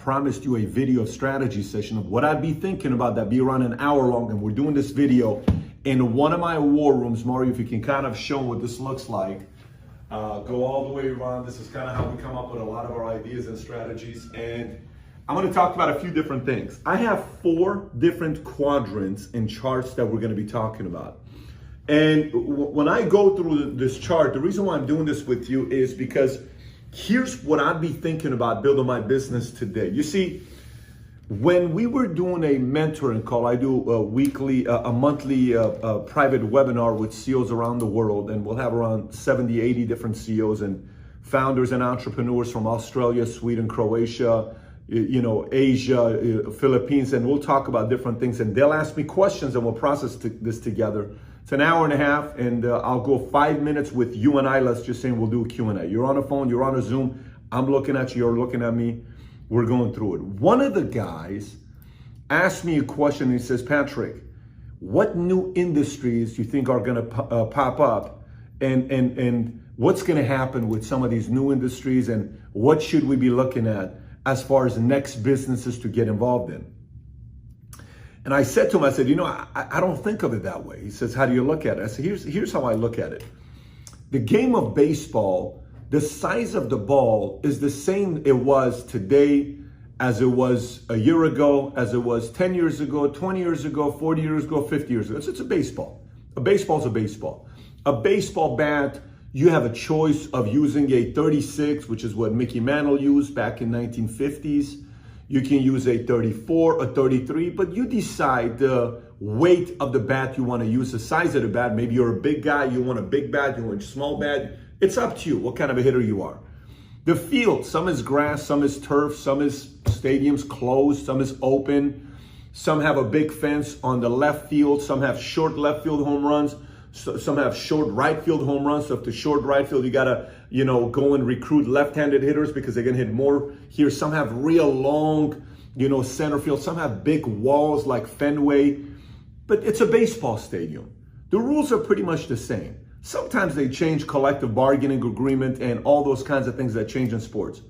promised you a video strategy session of what I'd be thinking about that'd be around an hour long, and we're doing this video in one of my war rooms. Mario, if you can kind of show what this looks like. Go all the way around. This is kind of how we come up with a lot of our ideas and strategies. And I'm going to talk about a few different things. I have 4 different quadrants and charts that we're going to be talking about. And when I go through this chart, the reason why I'm doing this with you is because here's what I'd be thinking about building my business today. You see, when we were doing a mentoring call, I do a monthly private webinar with CEOs around the world, and we'll have around 70, 80 different CEOs and founders and entrepreneurs from Australia, Sweden, Croatia, Asia, Philippines, and we'll talk about different things, and they'll ask me questions and we'll process this together. It's an hour and a half, and I'll go 5 minutes with you and I. Let's just say we'll do a Q&A. You're on a phone, you're on a Zoom, I'm looking at you, you're looking at me. We're going through it. One of the guys asked me a question. He says, Patrick, what new industries do you think are going to pop up, and what's going to happen with some of these new industries, and what should we be looking at as far as the next businesses to get involved in? And I said to him, I said, I don't think of it that way. He says, how do you look at it? I said, here's how I look at it. The game of baseball, the size of the ball is the same it was today as it was a year ago, as it was 10 years ago, 20 years ago, 40 years ago, 50 years ago. It's a baseball. A baseball's a baseball. A baseball bat, you have a choice of using a 36, which is what Mickey Mantle used back in 1950s. You can use a 34, a 33, but you decide the weight of the bat you want to use, the size of the bat. Maybe you're a big guy, you want a big bat, you want a small bat. It's up to you what kind of a hitter you are. The field, some is grass, some is turf, some is stadiums closed, some is open. Some have a big fence on the left field, some have short left field home runs, some have short right field home runs. So if the short right field, you gotta, go and recruit left-handed hitters because they're gonna hit more here. Some have real long, center field. Some have big walls like Fenway, but it's a baseball stadium. The rules are pretty much the same. Sometimes they change collective bargaining agreement and all those kinds of things that change in sports.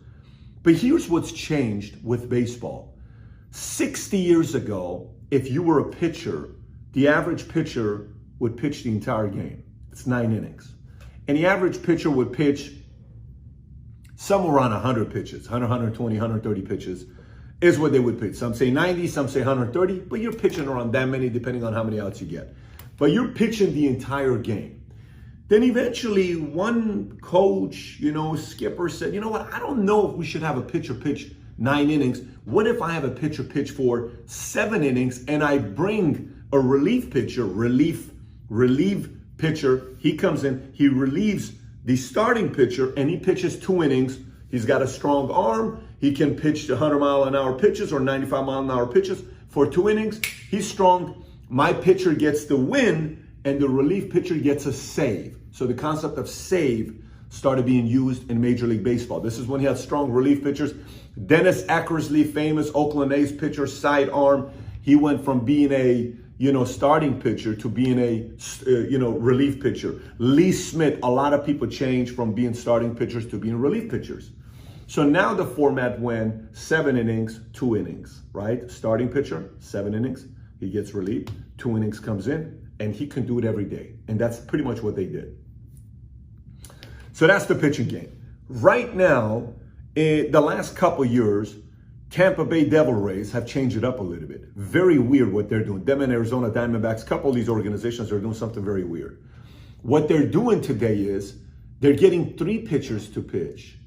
But here's what's changed with baseball. 60 years ago, if you were a pitcher, the average pitcher would pitch the entire game. It's 9 innings. And the average pitcher would pitch somewhere around 100 pitches, 100, 120, 130 pitches is what they would pitch. Some say 90, some say 130, but you're pitching around that many depending on how many outs you get. But you're pitching the entire game. Then eventually one coach, skipper said, you know what, I don't know if we should have a pitcher pitch 9 innings. What if I have a pitcher pitch for 7 innings and I bring a relief pitcher, relief pitcher, he comes in, he relieves the starting pitcher and he pitches 2 innings. He's got a strong arm. He can pitch 100-mile-an-hour pitches or 95-mile-an-hour pitches for 2 innings. He's strong. My pitcher gets the win and the relief pitcher gets a save. So the concept of save started being used in Major League Baseball. This is when he had strong relief pitchers. Dennis Eckersley, famous Oakland A's pitcher, sidearm. He went from being a starting pitcher to being a relief pitcher. Lee Smith, a lot of people changed from being starting pitchers to being relief pitchers. So now the format went 7 innings, 2 innings, right? Starting pitcher, 7 innings, he gets relieved, 2 innings comes in, and he can do it every day. And that's pretty much what they did. So that's the pitching game. Right now, in the last couple years, Tampa Bay Devil Rays have changed it up a little bit. Very weird what they're doing. Them and Arizona Diamondbacks, a couple of these organizations are doing something very weird. What they're doing today is they're getting 3 pitchers to pitch.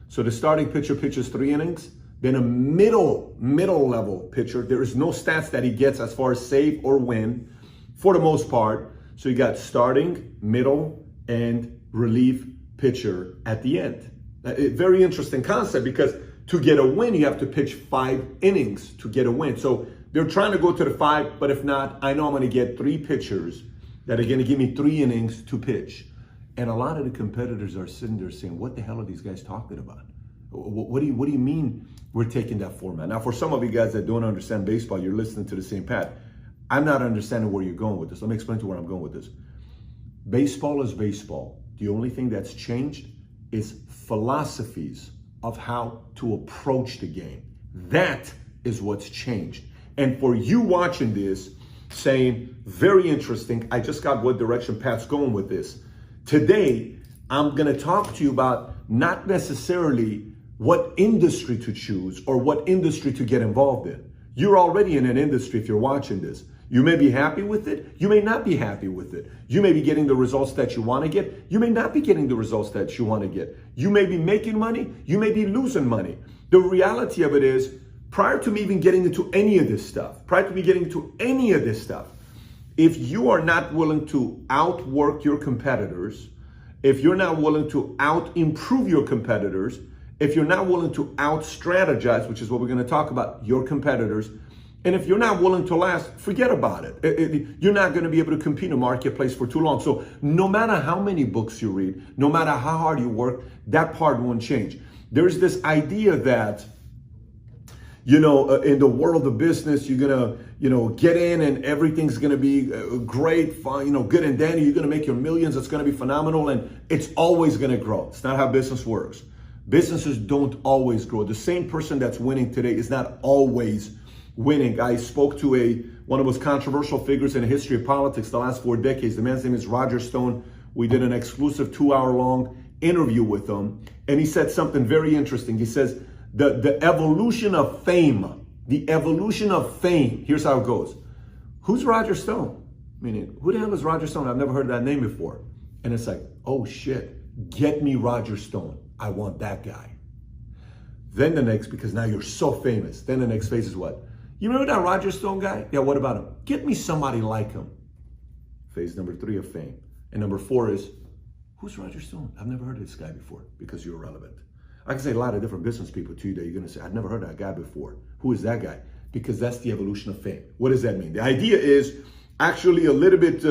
So the starting pitcher pitches 3 innings, then a middle level pitcher. There is no stats that he gets as far as save or win for the most part. So you got starting, middle, and relief pitcher at the end. Very interesting concept because to get a win, you have to pitch 5 innings to get a win. So they're trying to go to the 5, but if not, I know I'm going to get 3 pitchers that are going to give me 3 innings to pitch. And a lot of the competitors are sitting there saying, what the hell are these guys talking about? What do you mean we're taking that format? Now, for some of you guys that don't understand baseball, you're listening to the same path. I'm not understanding where you're going with this. Let me explain to you where I'm going with this. Baseball is baseball. The only thing that's changed is philosophies of how to approach the game. That is what's changed. And for you watching this, saying, very interesting, I just got what direction Pat's going with this. Today, I'm gonna talk to you about not necessarily what industry to choose or what industry to get involved in. You're already in an industry if you're watching this. You may be happy with it. You may not be happy with it. You may be getting the results that you want to get. You may not be getting the results that you want to get. You may be making money. You may be losing money. The reality of it is, prior to me even getting into any of this stuff, if you are not willing to outwork your competitors, if you're not willing to out-improve your competitors, if you're not willing to out-strategize, which is what we're going to talk about, your competitors, and if you're not willing to last, forget about it. You're not going to be able to compete in a marketplace for too long. So no matter how many books you read, no matter how hard you work, that part won't change. There's this idea that, in the world of business, you're going to, get in and everything's going to be great, fine, good and dandy. You're going to make your millions. It's going to be phenomenal. And it's always going to grow. It's not how business works. Businesses don't always grow. The same person that's winning today is not always winning. I spoke to one of the most controversial figures in the history of politics the last 4 decades. The man's name is Roger Stone. We did an exclusive 2-hour-long interview with him, and he said something very interesting. He says the evolution of fame, here's how it goes. Who's Roger Stone? Meaning, who the hell is Roger Stone? I've never heard that name before. And it's like, oh shit, get me Roger Stone. I want that guy. Then the next, because now you're so famous, then the next phase is what? You remember that Roger Stone guy? Yeah, what about him? Get me somebody like him. Phase number 3 of fame. And number 4 is, who's Roger Stone? I've never heard of this guy before, because you're relevant. I can say a lot of different business people to you that you're going to say, I've never heard of that guy before. Who is that guy? Because that's the evolution of fame. What does that mean? The idea is actually a little bit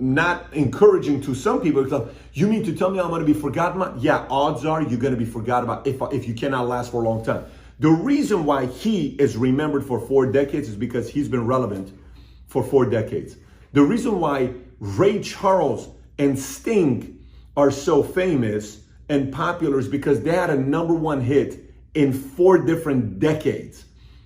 not encouraging to some people. Because you mean to tell me I'm going to be forgotten about? Yeah, odds are you're going to be forgotten about if you cannot last for a long time. The reason why he is remembered for 4 decades is because he's been relevant for 4 decades. The reason why Ray Charles and Sting are so famous and popular is because they had a #1 hit in 4 different decades.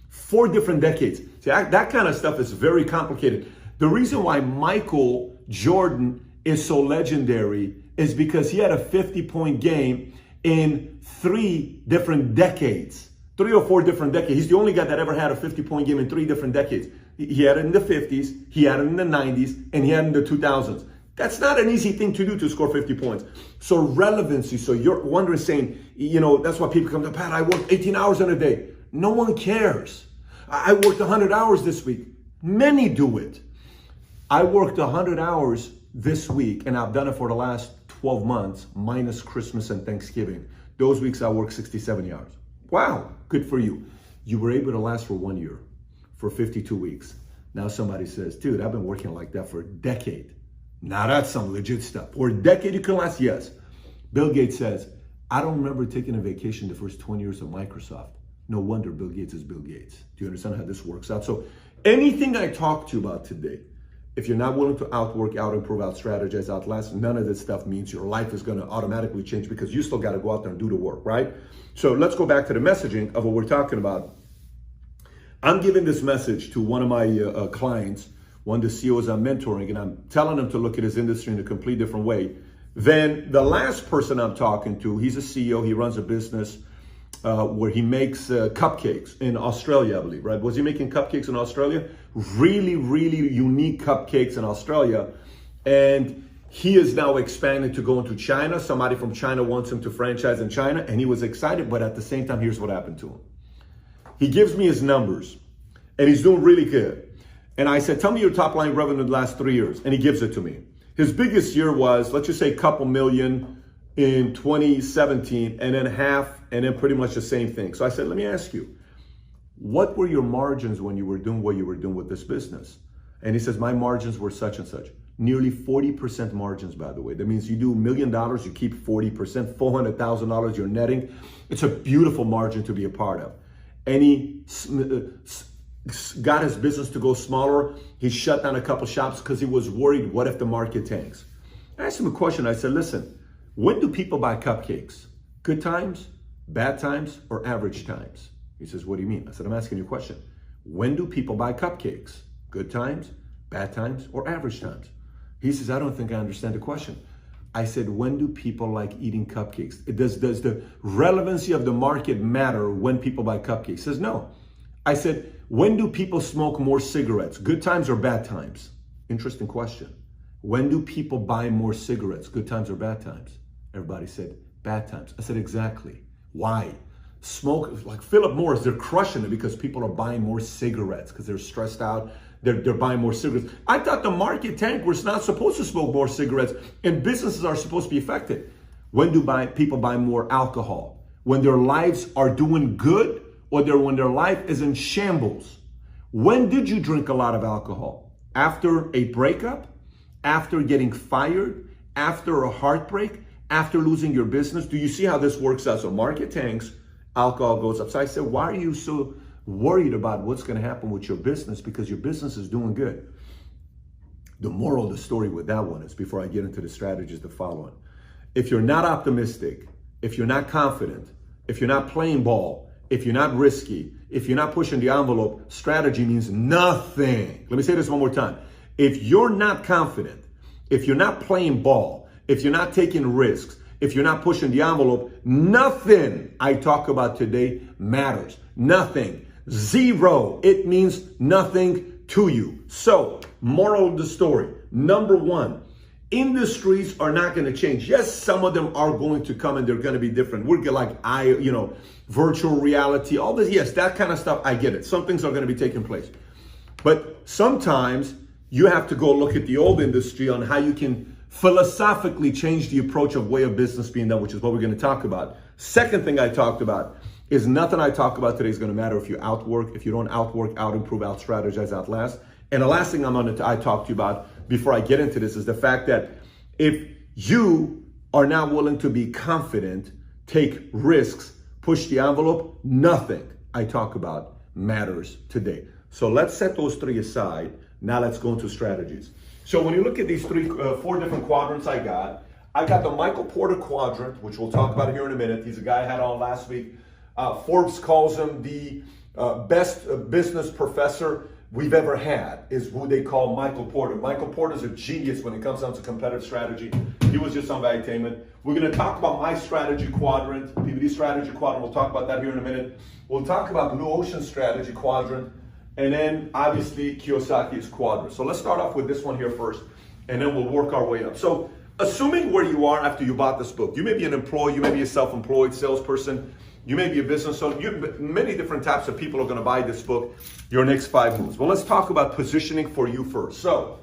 4 different decades. See, that kind of stuff is very complicated. The reason why Michael Jordan is so legendary is because he had a 50-point game in 3 different decades. 3 or 4 different decades. He's the only guy that ever had a 50-point game in 3 different decades. He had it in the 50s, he had it in the 90s, and he had it in the 2000s. That's not an easy thing to do, to score 50 points. So relevancy, so you're wondering, saying, that's why people come to, Pat, I work 18 hours in a day. No one cares. I worked 100 hours this week. Many do it. I worked 100 hours this week, and I've done it for the last 12 months, minus Christmas and Thanksgiving. Those weeks I worked 60, 70 hours. Wow, good for you. You were able to last for 1 year, for 52 weeks. Now somebody says, dude, I've been working like that for a decade. Now that's some legit stuff. For a decade you can last, yes. Bill Gates says, I don't remember taking a vacation the first 20 years of Microsoft. No wonder Bill Gates is Bill Gates. Do you understand how this works out? So anything I talk to you about today, if you're not willing to outwork, out-improve, out-strategize, outlast, none of this stuff means your life is going to automatically change, because you still got to go out there and do the work, right? So let's go back to the messaging of what we're talking about. I'm giving this message to one of my clients, one of the CEOs I'm mentoring, and I'm telling him to look at his industry in a complete different way. Then the last person I'm talking to, he's a CEO, he runs a business where he makes cupcakes in Australia, I believe, right? Was he making cupcakes in Australia? Really, really unique cupcakes in Australia. And he is now expanding to go into China. Somebody from China wants him to franchise in China, and he was excited, but at the same time, here's what happened to him. He gives me his numbers, and he's doing really good. And I said, tell me your top line revenue in the last 3 years. And he gives it to me. His biggest year was, let's just say, a couple million in 2017, and then half, and then pretty much the same thing. So I said, let me ask you, what were your margins when you were doing what you were doing with this business? And he says, my margins were such and such. Nearly 40% margins, by the way. That means you do $1 million, you keep 40%, $400,000 you're netting. It's a beautiful margin to be a part of. And he got his business to go smaller. He shut down a couple shops because he was worried, what if the market tanks? I asked him a question. I said, listen, when do people buy cupcakes? Good times, bad times, or average times? He says, what do you mean? I said, I'm asking you a question. When do people buy cupcakes? Good times, bad times, or average times? He says, I don't think I understand the question. I said, when do people like eating cupcakes? Does the relevancy of the market matter when people buy cupcakes? He says, no. I said, when do people smoke more cigarettes? Good times or bad times? Interesting question. When do people buy more cigarettes? Good times or bad times? Everybody said, bad times. I said, exactly. Why? Smoke, like Philip Morris, they're crushing it because people are buying more cigarettes because they're stressed out. They're buying more cigarettes. I thought the market tanked. We're not supposed to smoke more cigarettes and businesses are supposed to be affected. When do people buy more alcohol? When their lives are doing good or when their life is in shambles? When did you drink a lot of alcohol? After a breakup? After getting fired? After a heartbreak? After losing your business? Do you see how this works out? So market tanks, alcohol goes up. So I said, why are you so worried about what's going to happen with your business? Because your business is doing good. The moral of the story with that one is, before I get into the strategies, the following. If you're not optimistic, if you're not confident, if you're not playing ball, if you're not risky, if you're not pushing the envelope, strategy means nothing. Let me say this one more time. If you're not confident, if you're not playing ball, if you're not taking risks, if you're not pushing the envelope, nothing I talk about today matters. Nothing. Zero. It means nothing to you. So, moral of the story. Number one, industries are not going to change. Yes, some of them are going to come and they're going to be different. We're like, virtual reality, all this. Yes, that kind of stuff. I get it. Some things are going to be taking place. But sometimes you have to go look at the old industry on how you can philosophically change the approach of way of business being done, which is what we're going to talk about. Second thing I talked about is nothing I talk about today is going to matter if you outwork, if you don't outwork, out improve, out strategize, outlast. And the last thing I talk to you about before I get into this is the fact that if you are not willing to be confident, take risks, push the envelope, nothing I talk about matters today. So let's set those three aside. Now let's go into strategies. So when you look at these four different quadrants I got the Michael Porter quadrant, which we'll talk about here in a minute. He's a guy I had on last week. Forbes calls him the best business professor we've ever had, is who they call Michael Porter. Michael Porter's a genius when it comes down to competitive strategy. He was just on Valuetainment. We're going to talk about my strategy quadrant, PVD strategy quadrant. We'll talk about that here in a minute. We'll talk about Blue Ocean strategy quadrant. And then obviously Kiyosaki's quadrant. So let's start off with this one here first, and then we'll work our way up. So assuming where you are after you bought this book, you may be an employee, you may be a self-employed salesperson, you may be a business owner, many different types of people are going to buy this book, Your Next 5 Moves. Well, let's talk about positioning for you first. So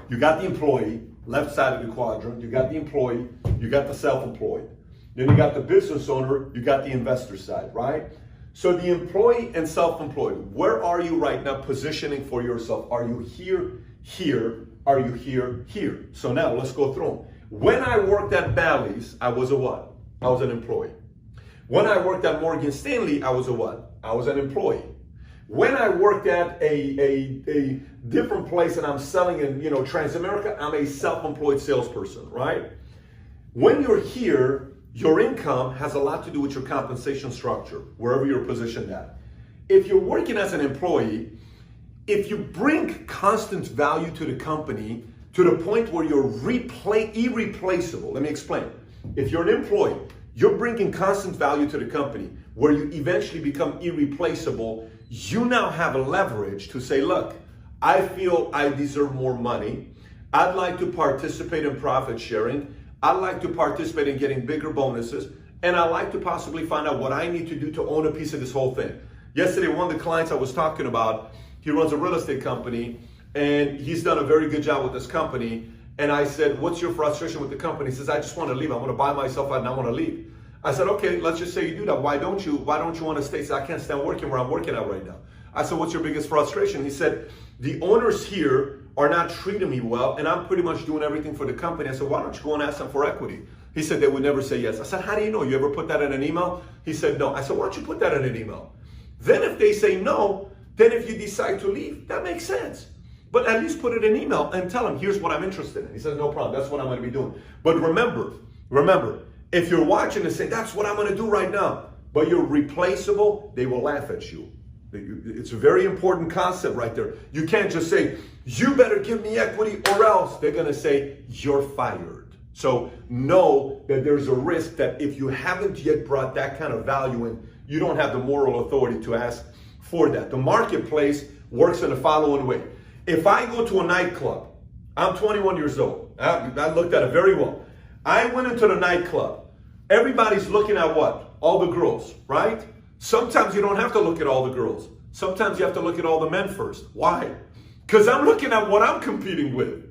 you got the employee, left side of the quadrant, you got the employee, you got the self-employed. Then you got the business owner, you got the investor side, right? So the employee and self-employed, where are you right now positioning for yourself? Are you here, here? Are you here, here? So now let's go through them. When I worked at Bally's, I was a what? I was an employee. When I worked at Morgan Stanley, I was a what? I was an employee. When I worked at a different place and I'm selling in, Transamerica, I'm a self-employed salesperson, right? When you're here, your income has a lot to do with your compensation structure, wherever you're positioned at. If you're working as an employee, if you bring constant value to the company to the point where you're irreplaceable, let me explain. If you're an employee, you're bringing constant value to the company where you eventually become irreplaceable, you now have a leverage to say, look, I feel I deserve more money. I'd like to participate in profit sharing. I'd like to participate in getting bigger bonuses, and I'd like to possibly find out what I need to do to own a piece of this whole thing. Yesterday, one of the clients I was talking about, he runs a real estate company, and he's done a very good job with this company. And I said, what's your frustration with the company? He says, I just want to leave. I want to buy myself out and I want to leave. I said, okay, let's just say you do that. Why don't you want to stay? He said, I can't stand working where I'm working at right now. I said, what's your biggest frustration? He said, the owners here are not treating me well, and I'm pretty much doing everything for the company. I said, why don't you go and ask them for equity? He said, they would never say yes. I said, how do you know? You ever put that in an email? He said, no. I said, why don't you put that in an email? Then if they say no, then if you decide to leave, that makes sense. But at least put it in an email and tell them, here's what I'm interested in. He says, no problem. That's what I'm going to be doing. But remember, if you're watching and say, that's what I'm going to do right now, but you're replaceable, they will laugh at you. It's a very important concept right there. You can't just say, you better give me equity or else. They're gonna say, you're fired. So know that there's a risk that if you haven't yet brought that kind of value in, you don't have the moral authority to ask for that. The marketplace works in the following way. If I go to a nightclub, I'm 21 years old. I looked at it very well. I went into the nightclub. Everybody's looking at what? All the girls, right? Sometimes you don't have to look at all the girls. Sometimes you have to look at all the men first. Why? Because I'm looking at what I'm competing with.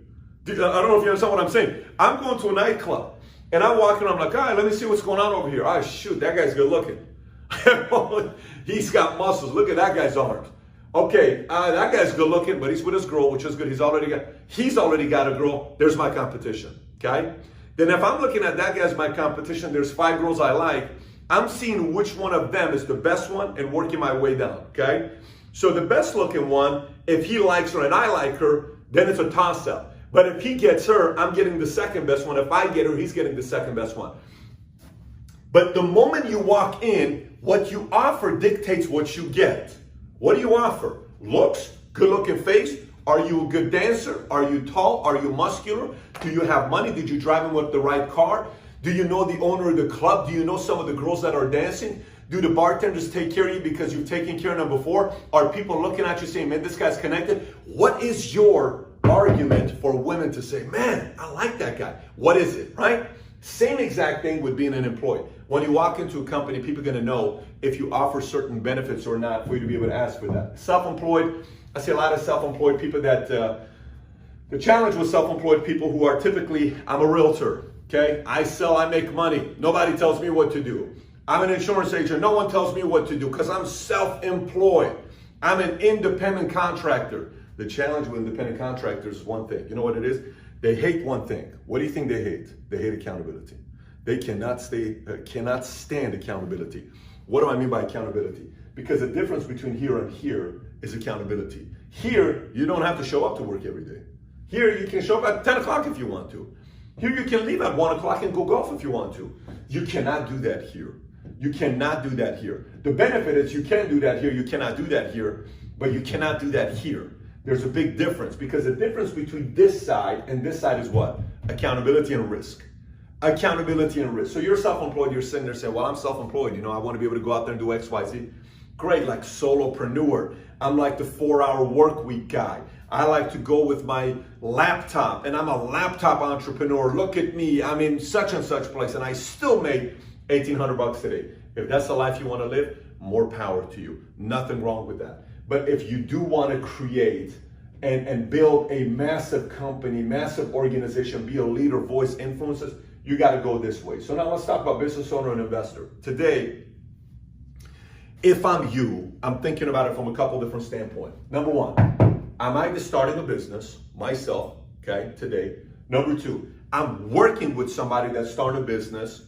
I don't know if you understand what I'm saying. I'm going to a nightclub and I'm walking around, I'm like, all right, let me see what's going on over here. Oh, shoot, that guy's good looking. He's got muscles. Look at that guy's arms. Okay, that guy's good looking, but he's with his girl, which is good. He's already got a girl. There's my competition, okay? Then if I'm looking at that guy's my competition, there's 5 girls I like. I'm seeing which one of them is the best one and working my way down, okay? So the best looking one, if he likes her and I like her, then it's a toss-up. But if he gets her, I'm getting the second best one. If I get her, he's getting the second best one. But the moment you walk in, what you offer dictates what you get. What do you offer? Looks, good looking face. Are you a good dancer? Are you tall? Are you muscular? Do you have money? Did you drive in with the right car? Do you know the owner of the club? Do you know some of the girls that are dancing? Do the bartenders take care of you because you've taken care of them before? Are people looking at you saying, man, this guy's connected? What is your argument for women to say, man, I like that guy? What is it, right? Same exact thing with being an employee. When you walk into a company, people are going to know if you offer certain benefits or not for you to be able to ask for that. Self-employed, I see a lot of self-employed people that, the challenge with self-employed people who are typically, I'm a realtor, okay? I sell, I make money. Nobody tells me what to do. I'm an insurance agent. No one tells me what to do because I'm self-employed. I'm an independent contractor. The challenge with independent contractors is one thing. You know what it is? They hate one thing. What do you think they hate? They hate accountability. They cannot stand accountability. What do I mean by accountability? Because the difference between here and here is accountability. Here, you don't have to show up to work every day. Here, you can show up at 10 o'clock if you want to. Here, you can leave at 1 o'clock and go golf if you want to. You cannot do that here. You cannot do that here. The benefit is you can do that here, you cannot do that here, but you cannot do that here. There's a big difference because the difference between this side and this side is what? Accountability and risk. Accountability and risk. So you're self-employed, you're sitting there saying, well, I'm self-employed, you know, I want to be able to go out there and do X, Y, Z. Great, like solopreneur. I'm like the 4-hour work week guy. I like to go with my laptop and I'm a laptop entrepreneur. Look at me, I'm in such and such place and I still make $1,800 a day. If that's the life you want to live, more power to you. Nothing wrong with that. But if you do want to create and build a massive company, massive organization, be a leader, voice, influences, you got to go this way. So now let's talk about business owner and investor. Today, if I'm you, I'm thinking about it from a couple different standpoints. Number one, I'm either starting a business myself, okay, today. Number two, I'm working with somebody that's starting a business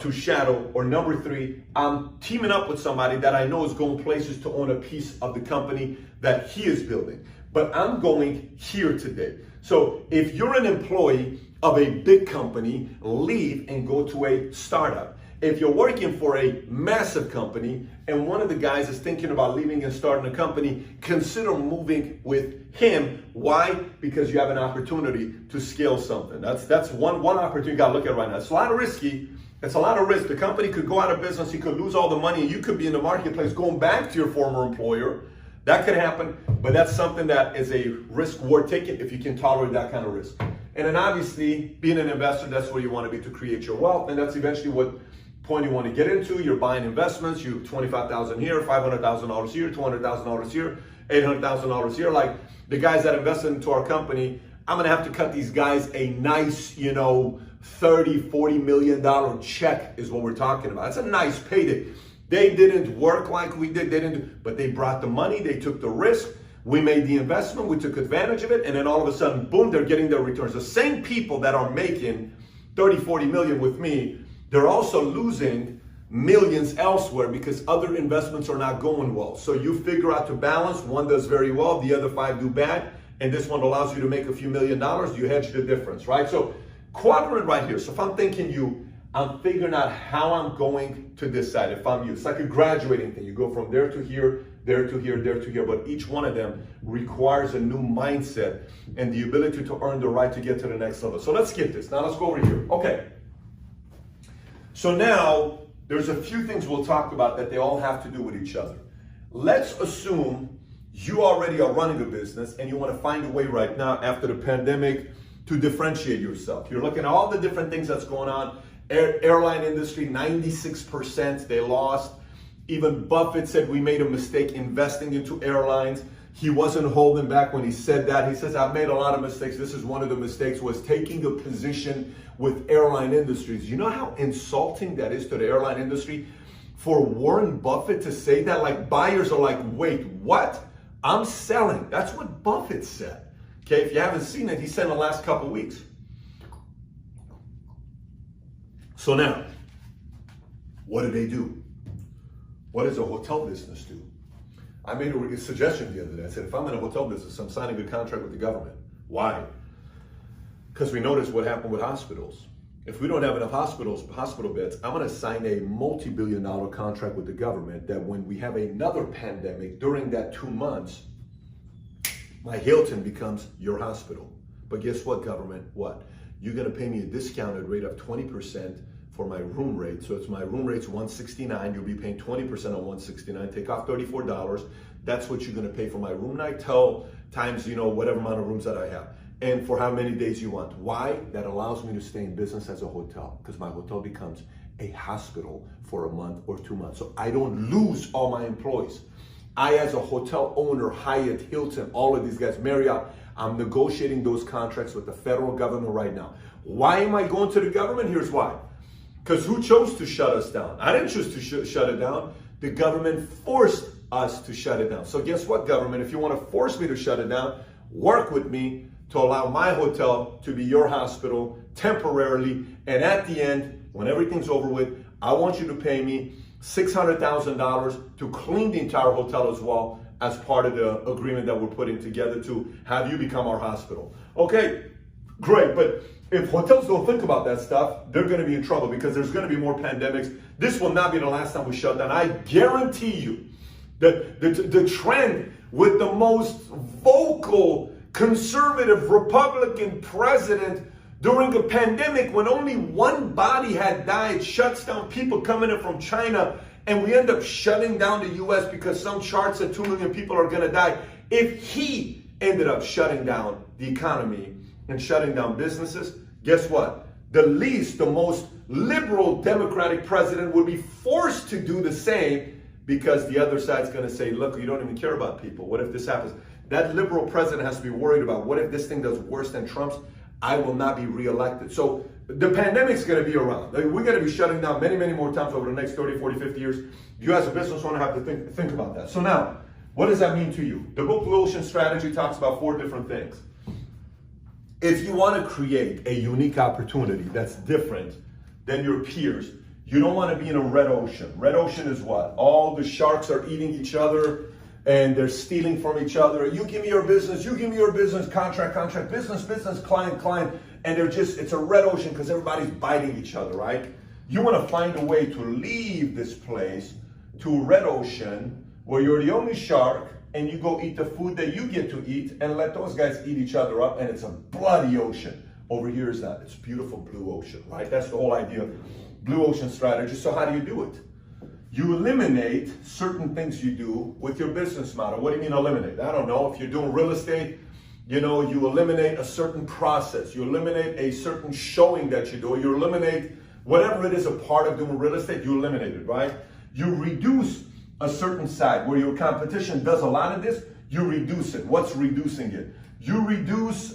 to shadow. Or number three, I'm teaming up with somebody that I know is going places to own a piece of the company that he is building. But I'm going here today. So if you're an employee of a big company, leave and go to a startup. If you're working for a massive company and one of the guys is thinking about leaving and starting a company, consider moving with him. Why? Because you have an opportunity to scale something. That's one opportunity you got to look at right now. It's a lot of risky. It's a lot of risk. The company could go out of business. You could lose all the money. And you could be in the marketplace going back to your former employer. That could happen, but that's something that is a risk worth taking if you can tolerate that kind of risk. And then obviously, being an investor, that's where you want to be to create your wealth. And that's eventually what point you want to get into. You're buying investments. You have $25,000 here, $500,000 here, $200,000 here, $800,000 here. Like the guys that invested into our company, I'm going to have to cut these guys a nice, $30, $40 million check is what we're talking about. It's a nice payday. They didn't work like we did, but they brought the money, they took the risk, we made the investment, we took advantage of it, and then all of a sudden, boom, they're getting their returns. The same people that are making 30, 40 million with me, they're also losing millions elsewhere because other investments are not going well. So you figure out to balance, one does very well, the other 5 do bad, and this one allows you to make a few $1 million, you hedge the difference, right? So quadrant right here. So if I'm thinking you, I'm figuring out how I'm going to decide if I'm you. It's like a graduating thing. You go from there to here, there to here, there to here, but each one of them requires a new mindset and the ability to earn the right to get to the next level. So let's skip this. Now let's go over here. Okay. So now there's a few things we'll talk about that they all have to do with each other. Let's assume you already are running a business and you want to find a way right now after the pandemic to differentiate yourself. You're looking at all the different things that's going on. Airline industry, 96% they lost. Even Buffett said we made a mistake investing into airlines. He wasn't holding back when he said that. He says, I've made a lot of mistakes. This is one of the mistakes, was taking a position with airline industries. You know how insulting that is to the airline industry? For Warren Buffett to say that, like buyers are like, wait, what? I'm selling. That's what Buffett said. Okay, if you haven't seen it, he said in the last couple of weeks. So now, what do they do? What does a hotel business do? I made a suggestion the other day. I said, if I'm in a hotel business, I'm signing a contract with the government. Why? Because we noticed what happened with hospitals. If we don't have enough hospital beds, I'm going to sign a multi-billion-dollar contract with the government that when we have another pandemic during that 2 months, my Hilton becomes your hospital. But guess what, government? What? You're going to pay me a discounted rate of 20% for my room rate. So it's my room rate's $169. You'll be paying 20% on $169. Take off $34. That's what you're going to pay for my room night times, whatever amount of rooms that I have. And for how many days you want. Why? That allows me to stay in business as a hotel, because my hotel becomes a hospital for a month or 2 months. So I don't lose all my employees. I, as a hotel owner, Hyatt, Hilton, all of these guys, Marriott, I'm negotiating those contracts with the federal government right now. Why am I going to the government? Here's why. Because who chose to shut us down? I didn't choose to shut it down. The government forced us to shut it down. So guess what, government? If you want to force me to shut it down, work with me to allow my hotel to be your hospital temporarily. And at the end, when everything's over with, I want you to pay me $600,000 to clean the entire hotel as well, as part of the agreement that we're putting together to have you become our hospital. Okay, great. But if hotels don't think about that stuff, they're going to be in trouble, because there's going to be more pandemics. This will not be the last time we shut down. I guarantee you that the trend with the most vocal conservative Republican president during a pandemic when only one body had died, shuts down people coming in from China, and we end up shutting down the U.S. because some chart said 2 million people are going to die. If he ended up shutting down the economy and shutting down businesses, guess what? The most liberal Democratic president would be forced to do the same, because the other side's going to say, look, you don't even care about people. What if this happens? That liberal president has to be worried about, what if this thing does worse than Trump's? I will not be reelected. So the pandemic's going to be around. We're going to be shutting down many, many more times over the next 30, 40, 50 years. You as a business owner have to think about that. So now, what does that mean to you? The book Blue Ocean Strategy talks about 4 different things. If you want to create a unique opportunity that's different than your peers, you don't want to be in a red ocean. Red ocean is what? All the sharks are eating each other and they're stealing from each other. You give me your business, you give me your business, contract, business, client. And it's a red ocean because everybody's biting each other, right? You want to find a way to leave this place to a red ocean where you're the only shark and you go eat the food that you get to eat and let those guys eat each other up, and it's a bloody ocean. Over here is that. It's beautiful blue ocean, right? That's the whole idea of Blue Ocean Strategy. So how do you do it? You eliminate certain things you do with your business model. What do you mean eliminate? I don't know. If you're doing real estate, you eliminate a certain process. You eliminate a certain showing that you do. You eliminate whatever it is a part of doing real estate, you eliminate it, right? You reduce a certain side where your competition does a lot of this, you reduce it. What's reducing it? You reduce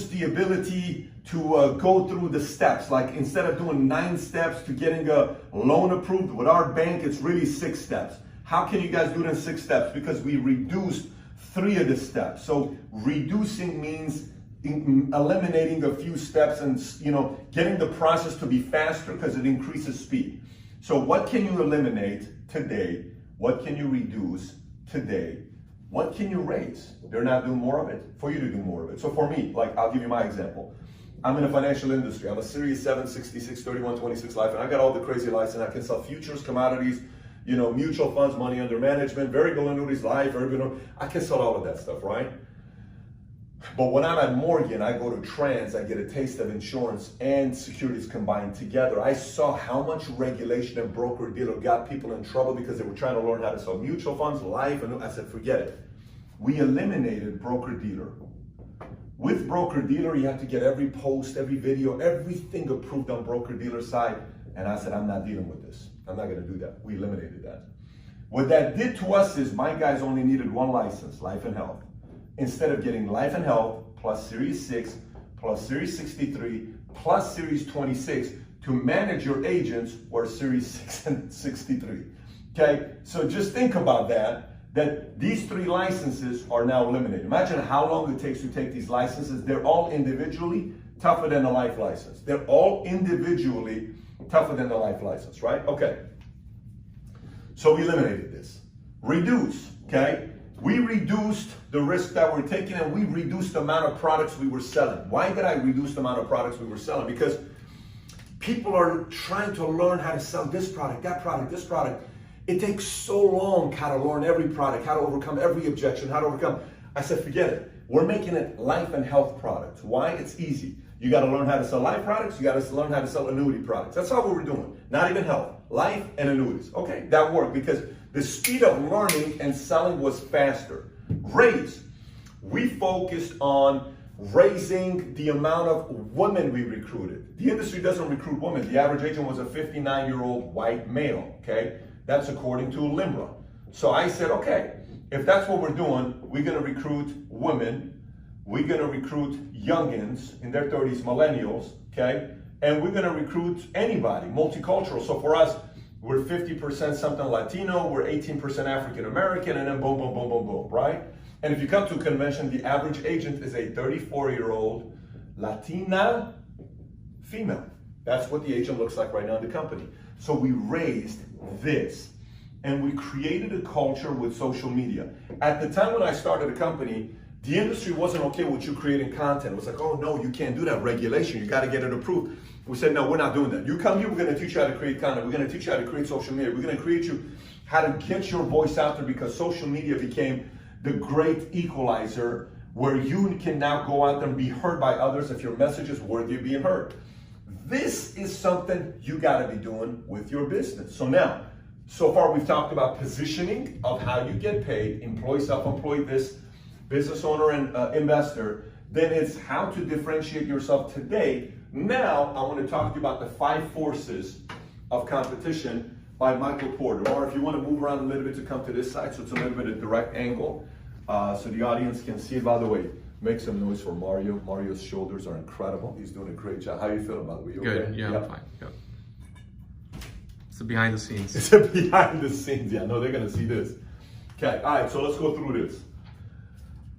the ability to go through the steps. Like instead of doing 9 steps to getting a loan approved with our bank, it's really 6 steps. How can you guys do it in 6 steps? Because we reduced 3 of the steps. So reducing means eliminating a few steps and getting the process to be faster because it increases speed. So what can you eliminate today? What can you reduce today? What can you raise? They're not doing more of it for you to do more of it. So for me, like I'll give you my example. I'm in the financial industry. I'm a Series 7, 66, 31, 26 life, and I got all the crazy license. I can sell futures, commodities, mutual funds, money under management, variable annuities, life, I can sell all of that stuff, right? But when I'm at Morgan, I go to Trans, I get a taste of insurance and securities combined together. I saw how much regulation and broker-dealer got people in trouble because they were trying to learn how to sell mutual funds, life, and I said, forget it. We eliminated broker-dealer. With broker-dealer, you have to get every post, every video, everything approved on broker-dealer side. And I said, I'm not dealing with this. I'm not gonna do that. We eliminated that. What that did to us is my guys only needed one license, life and health. Instead of getting life and health plus Series 6, plus Series 63, plus Series 26 to manage your agents were Series 6 and 63. Okay, so just think about that these 3 licenses are now eliminated. Imagine how long it takes to take these licenses. They're all individually tougher than the life license. They're all individually tougher than the life license, right? Okay. So we eliminated this. Reduce, okay? We reduced the risk that we're taking and we reduced the amount of products we were selling. Why did I reduce the amount of products we were selling? Because people are trying to learn how to sell this product, that product, this product. It takes so long how to learn every product, how to overcome every objection, how to overcome. I said, forget it. We're making it life and health products. Why? It's easy. You got to learn how to sell life products. You got to learn how to sell annuity products. That's all we were doing. Not even health, life and annuities. Okay, that worked because the speed of learning and selling was faster. Raise. We focused on raising the amount of women we recruited. The industry doesn't recruit women. The average agent was a 59-year-old white male, okay? That's according to LIMRA. So I said, okay, if that's what we're doing, we're gonna recruit women, we're gonna recruit youngins in their 30s, millennials, okay? And we're gonna recruit anybody, multicultural. So for us, we're 50% something Latino, we're 18% African American, and then boom, boom, boom, boom, boom, right? And if you come to a convention, the average agent is a 34-year-old Latina female. That's what the agent looks like right now in the company. So we raised this and we created a culture with social media. At the time when I started the company, the industry wasn't okay with you creating content. It was like, oh no, you can't do that, regulation, you gotta get it approved. We said, no, we're not doing that. You come here, we're gonna teach you how to create content. We're gonna teach you how to create social media. We're gonna create you how to get your voice out there because social media became the great equalizer where you can now go out there and be heard by others if your message is worthy of being heard. This is something you gotta be doing with your business. So now, so far we've talked about positioning of how you get paid, employee, self-employed, this business owner and investor. Then it's how to differentiate yourself today. Now I want to talk to you about the 5 forces of competition by Michael Porter. Or if you want to move around a little bit to come to this side so it's a little bit of direct angle so the audience can see it. By the way, make some noise for Mario. Mario's shoulders are incredible. He's doing a great job. How you feeling, by the way? You Good, okay? yeah, I'm fine. Good. It's the behind the scenes. It's a behind the scenes. Yeah, no, they're going to see this. Okay, all right, so let's go through this.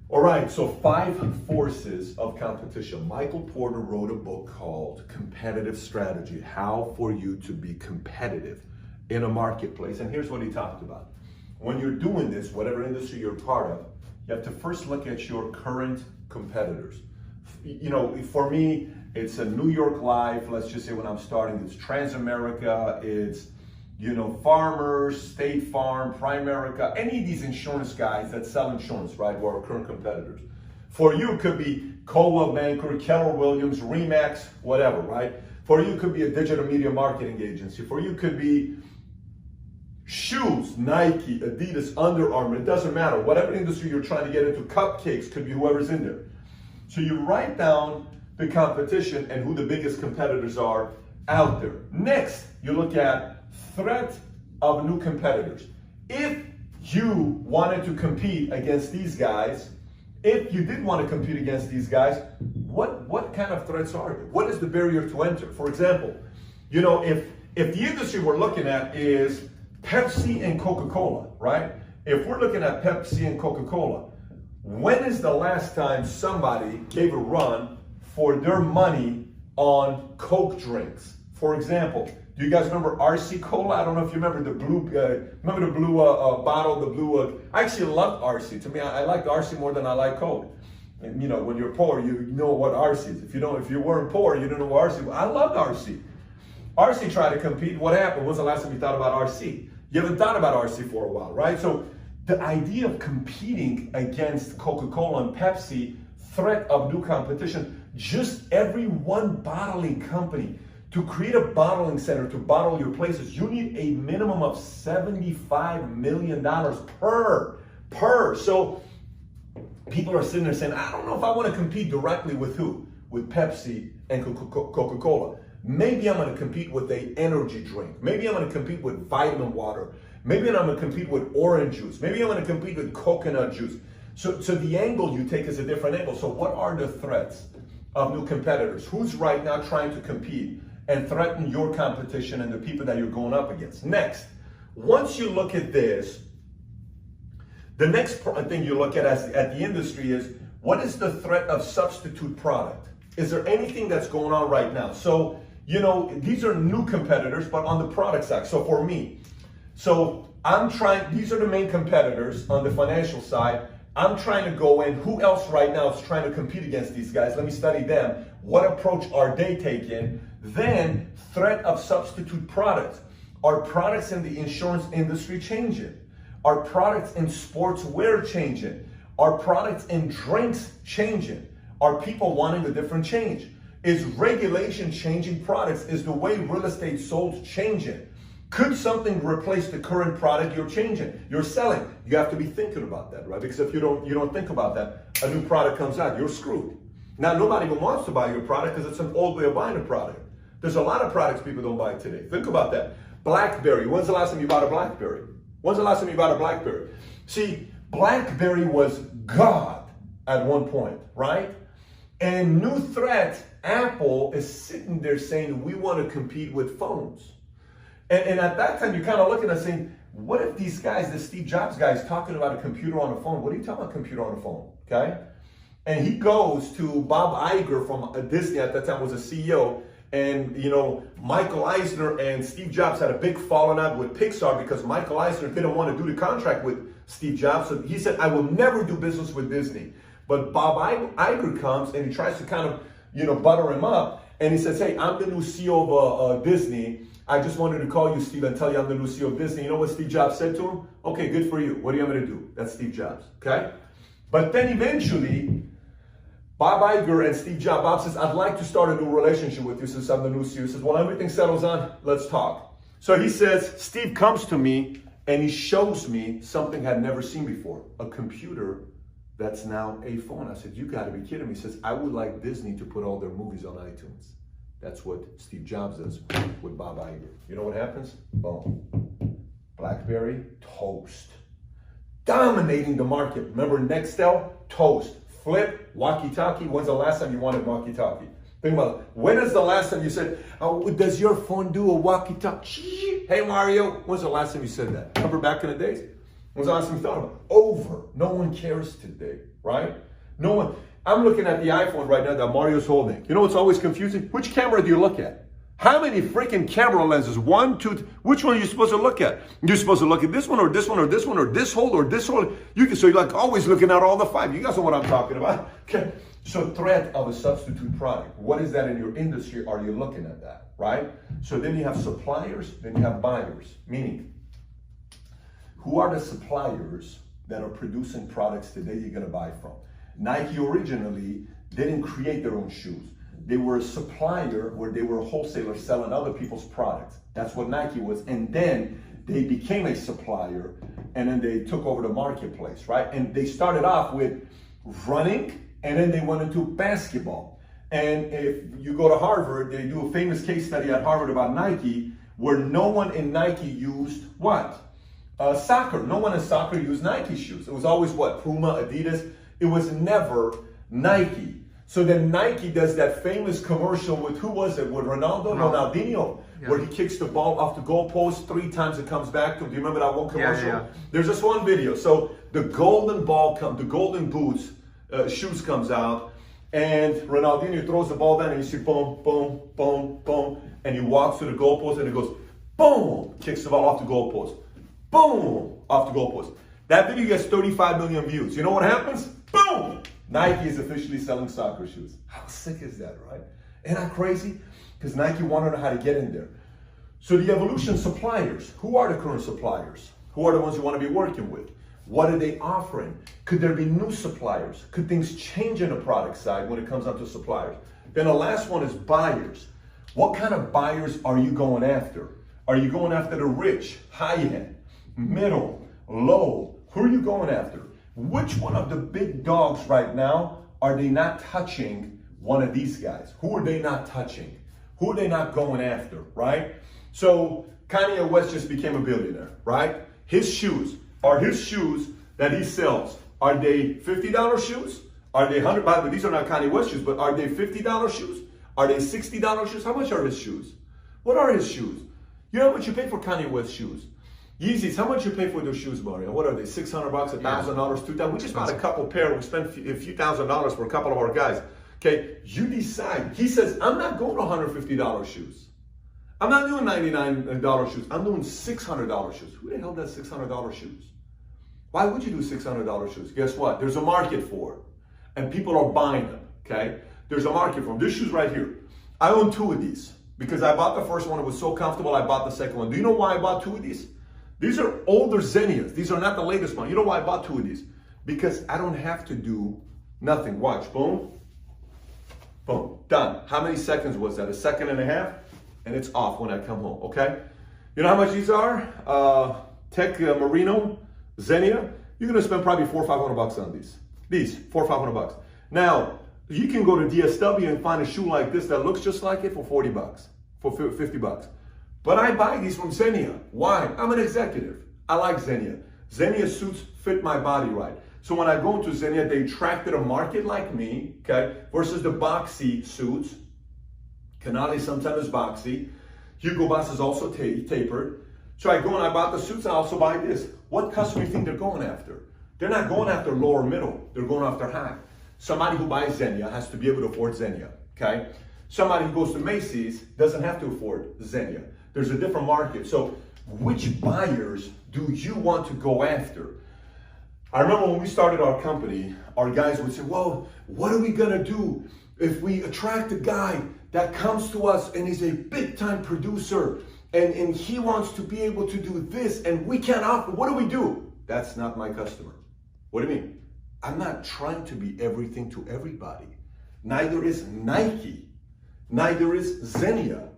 All right, so 5 forces of competition. Michael Porter wrote a book called Competitive Strategy, How for You to Be Competitive in a Marketplace. And here's what he talked about. When you're doing this, whatever industry you're part of, you have to first look at your current competitors. You know, for me, it's a New York Life, let's just say when I'm starting, it's Transamerica, it's, you know, Farmers, State Farm, Primerica, any of these insurance guys that sell insurance, right, who are our current competitors. For you, it could be Coldwell Banker, Keller Williams, Remax, whatever, right? For you, it could be a digital media marketing agency. For you, it could be shoes, Nike, Adidas, Under Armour, it doesn't matter. Whatever industry you're trying to get into, cupcakes could be whoever's in there. So you write down the competition and who the biggest competitors are out there. Next, you look at threat of new competitors. If you wanted to compete against these guys, if you did want to compete against these guys, what kind of threats are there? What is the barrier to enter? For example, you know, if the industry we're looking at is Pepsi and Coca-Cola, right? If we're looking at Pepsi and Coca-Cola, when is the last time somebody gave a run for their money on Coke drinks? For example, do you guys remember RC Cola? I don't know if you remember the blue, bottle, the blue, I actually loved RC. To me, I liked RC more than I like Coke. And you know, when you're poor, you know what RC is. If you weren't poor, you don't know what RC was. I loved RC. RC tried to compete. What happened? When's the last time you thought about RC? You haven't thought about RC for a while, right? So the idea of competing against Coca-Cola and Pepsi, threat of new competition, just every one bottling company, to create a bottling center to bottle your places, you need a minimum of $75 million per. So people are sitting there saying, I don't know if I want to compete directly with who? With Pepsi and Coca-Cola. Maybe I'm going to compete with an energy drink. Maybe I'm going to compete with vitamin water. Maybe I'm going to compete with orange juice. Maybe I'm going to compete with coconut juice. So the angle you take is a different angle. So what are the threats of new competitors? Who's right now trying to compete and threaten your competition and the people that you're going up against? Next, once you look at this, the next thing you look at the industry is, what is the threat of substitute product? Is there anything that's going on right now? So, you know, these are new competitors, but on the product side. So for me, these are the main competitors on the financial side. I'm trying to go in. Who else right now is trying to compete against these guys? Let me study them. What approach are they taking? Then, threat of substitute products. Are products in the insurance industry changing? Are products in sportswear changing? Are products in drinks changing? Are people wanting a different change? Is regulation changing products? Is the way real estate sold changing? Could something replace the current product you're selling? You have to be thinking about that, right? Because if you don't think about that, a new product comes out, you're screwed. Now, nobody even wants to buy your product because it's an old way of buying a product. There's a lot of products people don't buy today. Think about that. BlackBerry. When's the last time you bought a BlackBerry? When's the last time you bought a BlackBerry? See, BlackBerry was God at one point, right? And new threat, Apple is sitting there saying, we want to compete with phones. And at that time, you're kind of looking at saying, what if these guys, the Steve Jobs guys, talking about a computer on a phone? What are you talking about computer on a phone, okay? And he goes to Bob Iger from Disney, at that time was a CEO, and you know, Michael Eisner and Steve Jobs had a big falling out with Pixar because Michael Eisner didn't want to do the contract with Steve Jobs. So he said, I will never do business with Disney. But Bob Iger comes and he tries to kind of, you know, butter him up. And he says, hey, I'm the new CEO of Disney. I just wanted to call you, Steve, and tell you I'm the new CEO of Disney. You know what Steve Jobs said to him? Okay, good for you. What are you going to do? That's Steve Jobs, okay? But then eventually, Bob Iger and Steve Jobs, Bob says, I'd like to start a new relationship with you since I'm the new CEO. He says, well, everything settles on, let's talk. So he says, Steve comes to me and he shows me something I'd never seen before, a computer that's now a phone. I said, you gotta be kidding me. He says, I would like Disney to put all their movies on iTunes. That's what Steve Jobs does with Bob Iger. You know what happens? Boom. BlackBerry, toast. Dominating the market. Remember Nextel? Toast. Flip, walkie-talkie. When's the last time you wanted walkie-talkie? Think about it. When is the last time you said, oh, does your phone do a walkie-talkie? Hey, Mario. When's the last time you said that? Remember back in the days? When's the last time you thought about it? Over. No one cares today, right? No one. I'm looking at the iPhone right now that Mario's holding. You know what's always confusing? Which camera do you look at? How many freaking camera lenses? 1, 2, which one are you supposed to look at? You're supposed to look at this one or this one or this one or this hole or this hole. So you're like always looking at all the 5. You guys know what I'm talking about. Okay. So threat of a substitute product. What is that in your industry? Are you looking at that, right? So then you have suppliers, then you have buyers. Meaning, who are the suppliers that are producing products today you're going to buy from? Nike originally didn't create their own shoes. They were a supplier where they were a wholesaler selling other people's products. That's what Nike was. And then they became a supplier and then they took over the marketplace, right? And they started off with running and then they went into basketball. And if you go to Harvard, they do a famous case study at Harvard about Nike where no one in Nike used what? Soccer. No one in soccer used Nike shoes. It was always what? Puma, Adidas. It was never Nike. So then Nike does that famous commercial with, who was it? With Ronaldinho, yeah. Where he kicks the ball off the goalpost 3 times, it comes back to him. Do you remember that one commercial? Yeah. There's just one video. So the golden ball the golden boots, shoes comes out, and Ronaldinho throws the ball down, and you see boom, boom, boom, boom, and he walks to the goalpost, and it goes boom, kicks the ball off the goalpost, boom, off the goalpost. That video gets 35 million views. You know what happens? Boom! Nike is officially selling soccer shoes. How sick is that, right? Ain't that crazy? Because Nike wanted to know how to get in there. So the Evolution suppliers, who are the current suppliers? Who are the ones you want to be working with? What are they offering? Could there be new suppliers? Could things change in the product side when it comes down to suppliers? Then the last one is buyers. What kind of buyers are you going after? Are you going after the rich, high-end, middle, low? Who are you going after? Which one of the big dogs right now are they not touching one of these guys? Who are they not touching? Who are they not going after, right? So Kanye West just became a billionaire, right? His shoes that he sells, are they $50 shoes? Are they $100? But these are not Kanye West shoes, but are they $50 shoes? Are they $60 shoes? How much are his shoes? What are his shoes? You know how much you pay for Kanye West shoes? Yeezys, how much you pay for those shoes, Mario? What are they? $600, $1,000, $2,000? We just bought a couple pair. We spent a few $1,000s for a couple of our guys. Okay, you decide. He says, I'm not going to $150 shoes. I'm not doing $99 shoes. I'm doing $600 shoes. Who the hell does $600 shoes? Why would you do $600 shoes? Guess what? There's a market for it. And people are buying them, okay? There's a market for them. This shoes right here. I own 2 of these because I bought the first one. It was so comfortable. I bought the second one. Do you know why I bought 2 of these? These are older Xenias. These are not the latest one. You know why I bought 2 of these? Because I don't have to do nothing. Watch, boom, boom, done. How many seconds was that? 1.5 seconds? And it's off when I come home, okay? You know how much these are? Tech Merino Xenia. You're gonna spend probably $400 or $500 on these. These, $400 or $500. Now, you can go to DSW and find a shoe like this that looks just like it for $40, for $50. But I buy these from Xenia. Why? I'm an executive. I like Xenia. Xenia suits fit my body right. So when I go into Xenia, they attracted a market like me, okay, versus the boxy suits. Canali sometimes is boxy. Hugo Boss is also tapered. So I go and I bought the suits, I also buy this. What customer do you think they're going after? They're not going after lower middle, they're going after high. Somebody who buys Xenia has to be able to afford Xenia, okay? Somebody who goes to Macy's doesn't have to afford Xenia. There's a different market. So which buyers do you want to go after? I remember when we started our company, our guys would say, well, what are we gonna do if we attract a guy that comes to us and he's a big time producer and he wants to be able to do this and we can't offer, what do we do? That's not my customer. What do you mean? I'm not trying to be everything to everybody. Neither is Nike, neither is Xenia,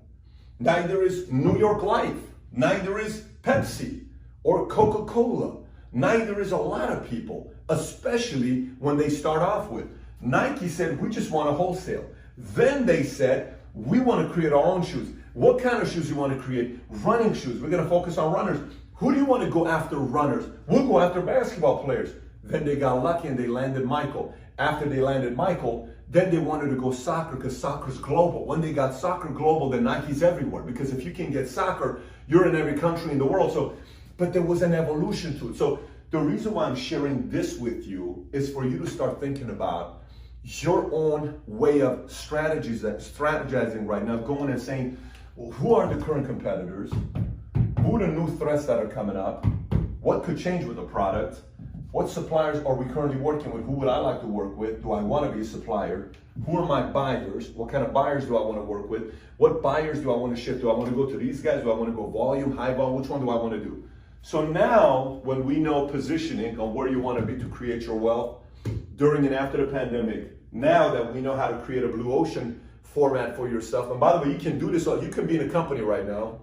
neither is New York Life, neither is Pepsi or Coca-Cola, neither is a lot of people, especially when they start off with. Nike said, we just want to wholesale. Then they said, we want to create our own shoes. What kind of shoes do you want to create? Running shoes. We're going to focus on runners. Who do you want to go after? Runners. We'll go after basketball players. Then they got lucky and they landed Michael. After they landed Michael, then they wanted to go soccer because soccer's global. When they got soccer global, then Nike's everywhere. Because if you can get soccer, you're in every country in the world. So, but there was an evolution to it. So the reason why I'm sharing this with you is for you to start thinking about your own way of strategizing right now, going and saying, well, who are the current competitors? Who are the new threats that are coming up? What could change with the product? What suppliers are we currently working with? Who would I like to work with? Do I want to be a supplier? Who are my buyers? What kind of buyers do I want to work with? What buyers do I want to ship? Do I want to go to these guys? Do I want to go volume, high volume? Which one do I want to do? So now, when we know positioning on where you want to be to create your wealth during and after the pandemic, now that we know how to create a blue ocean format for yourself, and by the way, you can do this, you can be in a company right now,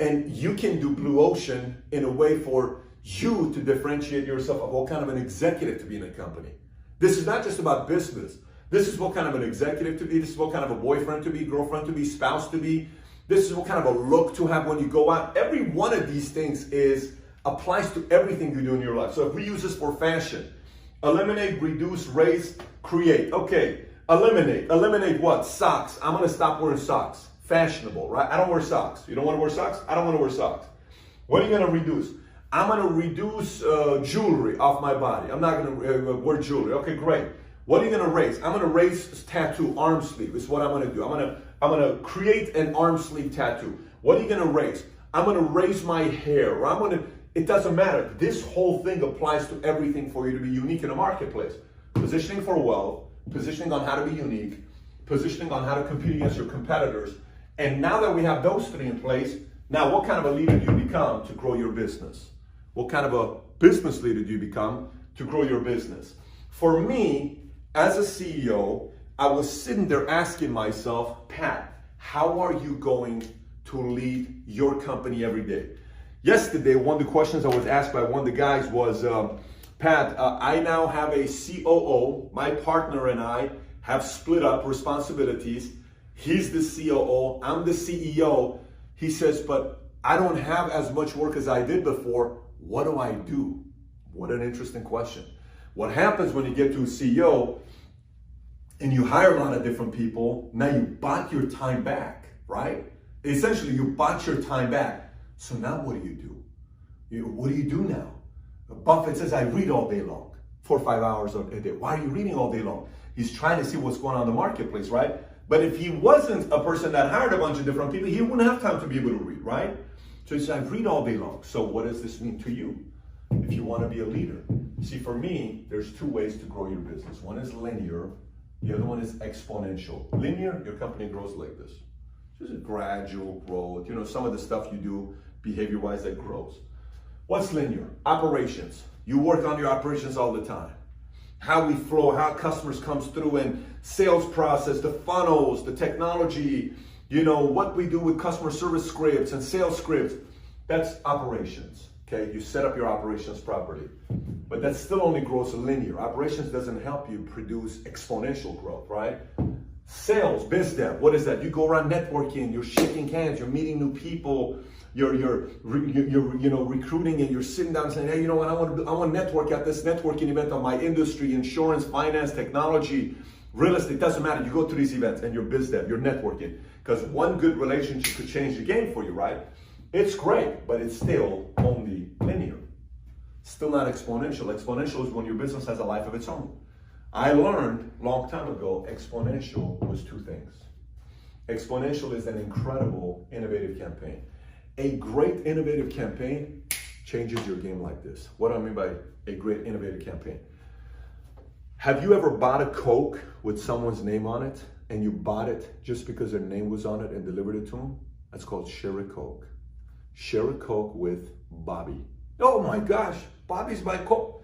and you can do blue ocean in a way for you to differentiate yourself of what kind of an executive to be in a company. This is not just about business. This is what kind of an executive to be. This is what kind of a boyfriend to be, girlfriend to be, spouse to be. This is what kind of a look to have when you go out. Every one of these things applies to everything you do in your life. So if we use this for fashion, eliminate, reduce, raise, create. Okay, eliminate what? Socks. I'm gonna stop wearing socks. Fashionable, right? I don't wear socks. You don't wanna wear socks? I don't wanna wear socks. What are you gonna reduce? I'm gonna reduce jewelry off my body. I'm not gonna wear jewelry. Okay, great. What are you gonna raise? I'm gonna raise tattoo, arm sleeve is what I'm gonna do. I'm gonna create an arm sleeve tattoo. What are you gonna raise? I'm gonna raise my hair, or it doesn't matter. This whole thing applies to everything for you to be unique in the marketplace. positioning for wealth, positioning on how to be unique, positioning on how to compete against your competitors. And now that we have those three in place, now what kind of a leader do you become to grow your business? What kind of a business leader do you become to grow your business? For me, as a CEO, I was sitting there asking myself, Pat, how are you going to lead your company every day? Yesterday, one of the questions I was asked by one of the guys was, Pat, I now have a COO. My partner and I have split up responsibilities. He's the COO, I'm the CEO. He says, but I don't have as much work as I did before. What do I do? What an interesting question. What happens when you get to a CEO and you hire a lot of different people, now you bought your time back, right? Essentially, you bought your time back. So now what do? What do you do now? Buffett says, I read all day long, 4 or 5 hours a day. Why are you reading all day long? He's trying to see what's going on in the marketplace, right? But if he wasn't a person that hired a bunch of different people, he wouldn't have time to be able to read, right? So he says, I read all day long. So what does this mean to you if you want to be a leader? See, for me, there's two ways to grow your business. One is linear. The other one is exponential. Linear, your company grows like this. Just a gradual growth. Some of the stuff you do behavior-wise that grows. What's linear? Operations. You work on your operations all the time. How we flow, how customers comes through, and sales process, the funnels, the technology, what we do with customer service scripts and sales scripts. That's operations. Okay, you set up your operations properly. But that still only grows linear. Operations doesn't help you produce exponential growth, right? Sales, biz dev, what is that? You go around networking, you're shaking hands, you're meeting new people, you're recruiting, and you're sitting down and saying, hey, you know what, I want to network at this networking event on my industry, insurance, finance, technology, real estate, doesn't matter. You go to these events and you're biz dev, you're networking. Because one good relationship could change the game for you, right? It's great, but it's still only linear. Still not exponential. Exponential is when your business has a life of its own. I learned a long time ago, exponential was two things. Exponential is an incredible, innovative campaign. A great innovative campaign changes your game like this. What do I mean by a great innovative campaign? Have you ever bought a Coke with someone's name on it, and you bought it just because their name was on it and delivered it to them? That's called Share a Coke. Share a Coke with Bobby. Oh my gosh, Bobby's my Coke.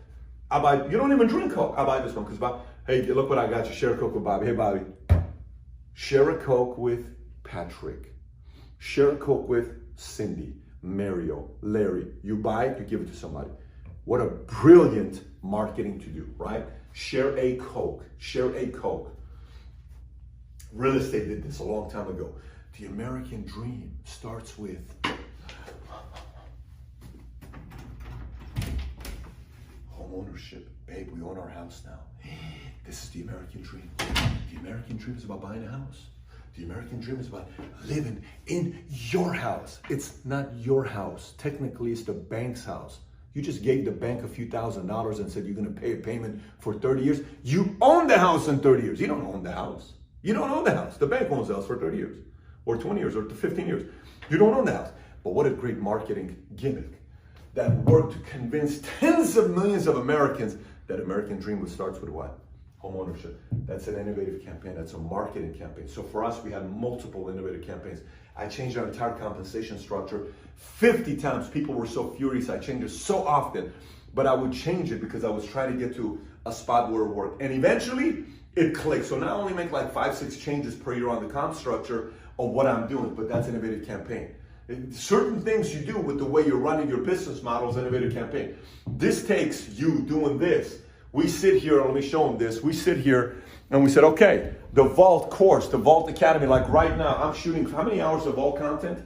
You don't even drink Coke. I buy this one because Bob, hey, look what I got you. Share a Coke with Bobby. Hey, Bobby. Share a Coke with Patrick. Share a Coke with Cindy, Mario, Larry. You buy it, you give it to somebody. What a brilliant marketing to do, right? Share a Coke. Share a Coke. Real estate did this a long time ago. The American dream starts with home ownership. Babe, we own our house now. This is the American dream. The American dream is about buying a house. The American dream is about living in your house. It's not your house. Technically, it's the bank's house. You just gave the bank a few $1,000s and said you're going to pay a payment for 30 years. You own the house in 30 years. You don't own the house. You don't own the house. The bank owns the house for 30 years or 20 years or 15 years. You don't own the house. But what a great marketing gimmick that worked to convince tens of millions of Americans that American dream starts with what? Home ownership. That's an innovative campaign. That's a marketing campaign. So for us, we had multiple innovative campaigns. I changed our entire compensation structure 50 times. People were so furious. I changed it so often, but I would change it because I was trying to get to a spot where it worked. And eventually it clicked. So now I only make like 5-6 changes per year on the comp structure of what I'm doing, but that's an innovative campaign. Certain things you do with the way you're running your business model is an innovative campaign. This takes you doing this. We sit here, let me show them this. We sit here and we said, okay, the Vault course, the Vault Academy, like right now, I'm shooting how many hours of Vault content?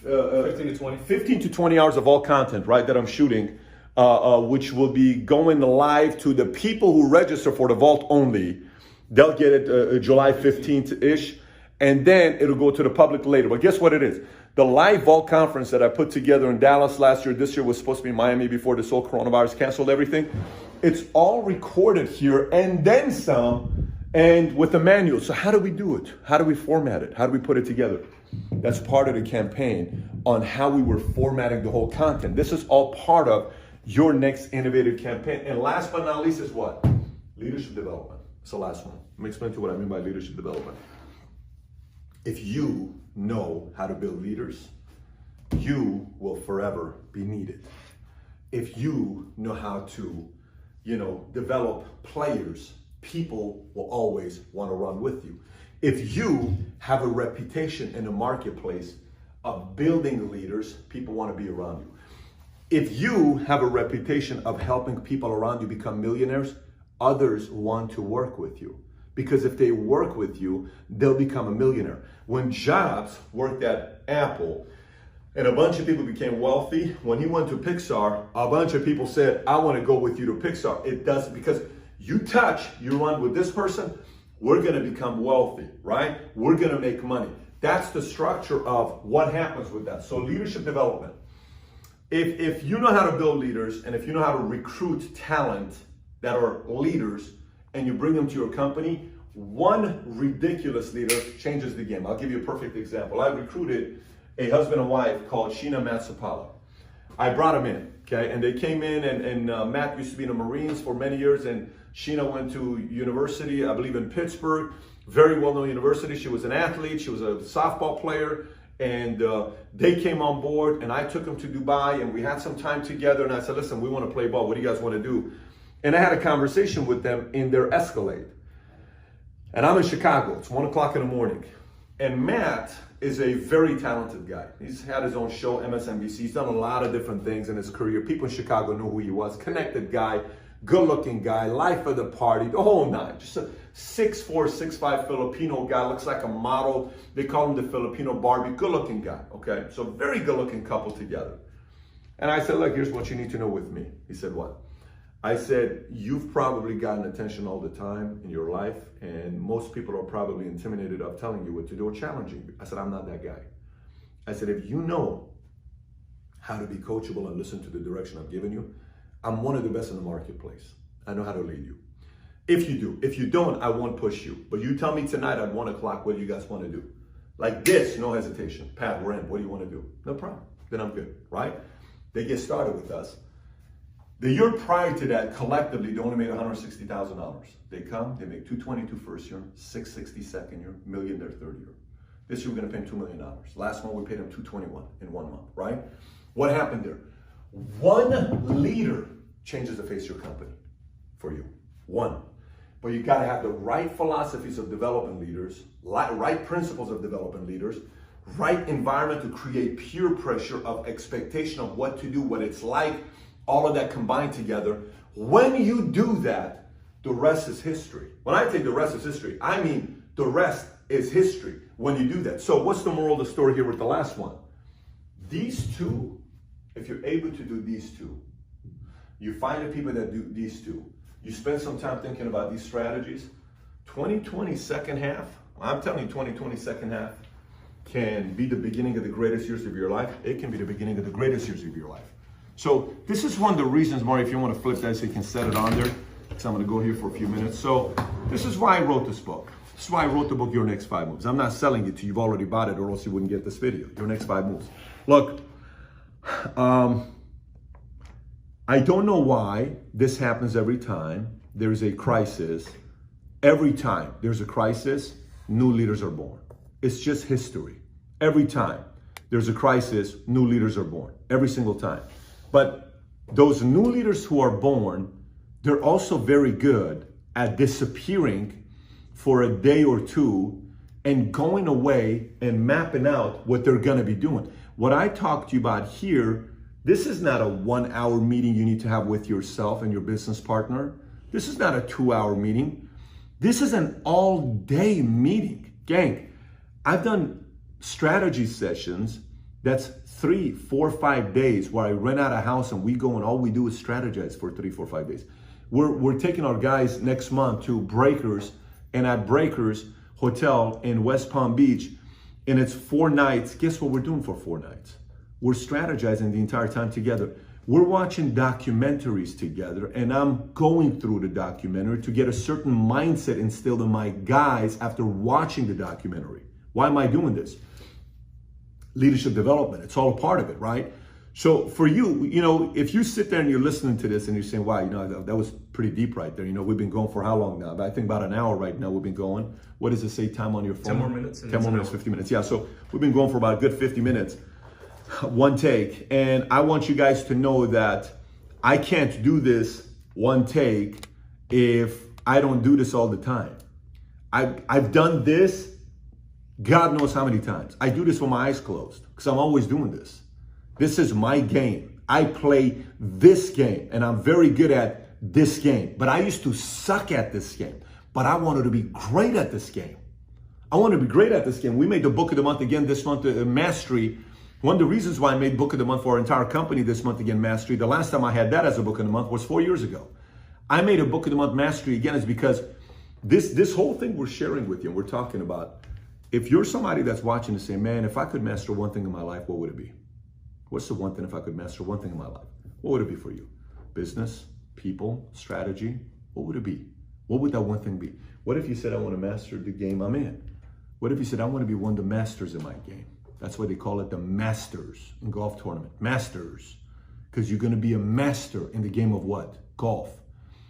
15 to 20. 15 to 20 hours of Vault content, right, that I'm shooting, which will be going live to the people who register for the Vault only. They'll get it July 15th-ish, and then it'll go to the public later. But guess what it is? The live Vault conference that I put together in Dallas last year, this year was supposed to be in Miami before this whole coronavirus canceled everything. It's all recorded here and then some, and with a manual. So how do we do it? How do we format it? How do we put it together? That's part of the campaign on how we were formatting the whole content. This is all part of your next innovative campaign. And last but not least is what? Leadership development. It's the last one. Let me explain to you what I mean by leadership development. If you know how to build leaders, you will forever be needed. If you know how to, develop players, people will always want to run with you. If you have a reputation in the marketplace of building leaders, people want to be around you. If you have a reputation of helping people around you become millionaires, others want to work with you. Because if they work with you, they'll become a millionaire. When Jobs worked at Apple and a bunch of people became wealthy, when he went to Pixar, a bunch of people said, I want to go with you to Pixar. It doesn't, because you run with this person, we're going to become wealthy, right? We're going to make money. That's the structure of what happens with that. So leadership development. If you know how to build leaders and if you know how to recruit talent that are leaders and you bring them to your company, one ridiculous leader changes the game. I'll give you a perfect example. I recruited a husband and wife called Sheena Matsupala. I brought them in, okay? And they came in and Matt used to be in the Marines for many years, and Sheena went to university, I believe in Pittsburgh, very well-known university. She was an athlete, she was a softball player, and they came on board, and I took them to Dubai, and we had some time together, and I said, listen, we want to play ball. What do you guys want to do? And I had a conversation with them in their Escalade. And I'm in Chicago. It's 1 o'clock in the morning. And Matt is a very talented guy. He's had his own show, MSNBC. He's done a lot of different things in his career. People in Chicago knew who he was. Connected guy, good-looking guy, life of the party, the whole nine. Just a 6'4", 6'5" Filipino guy, looks like a model. They call him the Filipino Barbie. Good-looking guy, okay? So very good-looking couple together. And I said, look, here's what you need to know with me. He said, what? I said, you've probably gotten attention all the time in your life, and most people are probably intimidated of telling you what to do or challenging you. I said, I'm not that guy. I said, if you know how to be coachable and listen to the direction I've given you, I'm one of the best in the marketplace. I know how to lead you. If you do. If you don't, I won't push you. But you tell me tonight at 1 o'clock what you guys want to do. Like this, no hesitation. Pat, we're in. What do you want to do? No problem. Then I'm good, right? They get started with us. The year prior to that, collectively, they only made $160,000. They come, they make $222 first year, $660 second year, $1 million their third year. This year we're gonna pay them $2 million. Last month we paid them $221 in 1 month, right? What happened there? One leader changes the face of your company for you. One. But you gotta have the right philosophies of developing leaders, right principles of developing leaders, right environment to create peer pressure of expectation of what to do, what it's like, all of that combined together. When you do that, the rest is history. When I say the rest is history, I mean the rest is history when you do that. So what's the moral of the story here with the last one? These two, if you're able to do these two, you find the people that do these two, you spend some time thinking about these strategies, 2020 second half, I'm telling you 2020 second half can be the beginning of the greatest years of your life. It can be the beginning of the greatest years of your life. So this is one of the reasons, Mario, if you want to flip that so you can set it on there, because I'm going to go here for a few minutes. So this is why I wrote this book. This is why I wrote the book, Your Next 5 Moves. I'm not selling it to you. You've already bought it, or else you wouldn't get this video. Your Next 5 Moves. Look, I don't know why this happens every time there's a crisis. Every time there's a crisis, new leaders are born. It's just history. Every time there's a crisis, new leaders are born. Every single time. But those new leaders who are born, they're also very good at disappearing for a day or two and going away and mapping out what they're gonna be doing. What I talked to you about here, this is not a 1 hour meeting you need to have with yourself and your business partner. This is not a 2 hour meeting. This is an all day meeting. Gang, I've done strategy sessions that's 3, 4, 5 days where I rent out a house and we go and all we do is strategize for 3, 4, 5 days. We're taking our guys next month to Breakers, and at Breakers Hotel in West Palm Beach, and it's 4 nights. Guess what we're doing for 4 nights? We're strategizing the entire time together. We're watching documentaries together, and I'm going through the documentary to get a certain mindset instilled in my guys after watching the documentary. Why am I doing this? Leadership development, it's all a part of it, right? So for you, if you sit there and you're listening to this and you're saying, wow, that was pretty deep right there. We've been going for how long now? I think about an hour right now we've been going. What does it say time on your phone? 10 more minutes. 10 more minutes, 50 minutes. Yeah, so we've been going for about a good 50 minutes, one take. And I want you guys to know that I can't do this one take if I don't do this all the time. I've done this God knows how many times. I do this with my eyes closed because I'm always doing this. This is my game. I play this game and I'm very good at this game. But I used to suck at this game. But I wanted to be great at this game. I wanted to be great at this game. We made the book of the month again this month, Mastery. One of the reasons why I made book of the month for our entire company this month again, Mastery. The last time I had that as a book of the month was 4 years ago. I made a book of the month, Mastery, again is because this whole thing we're sharing with you and we're talking about, if you're somebody that's watching and saying, man, if I could master one thing in my life, what would it be? What's the one thing if I could master one thing in my life? What would it be for you? Business, people, strategy? What would it be? What would that one thing be? What if you said, I want to master the game I'm in? What if you said, I want to be one of the masters in my game? That's why they call it the Masters in golf tournament. Masters. Because you're going to be a master in the game of what? Golf.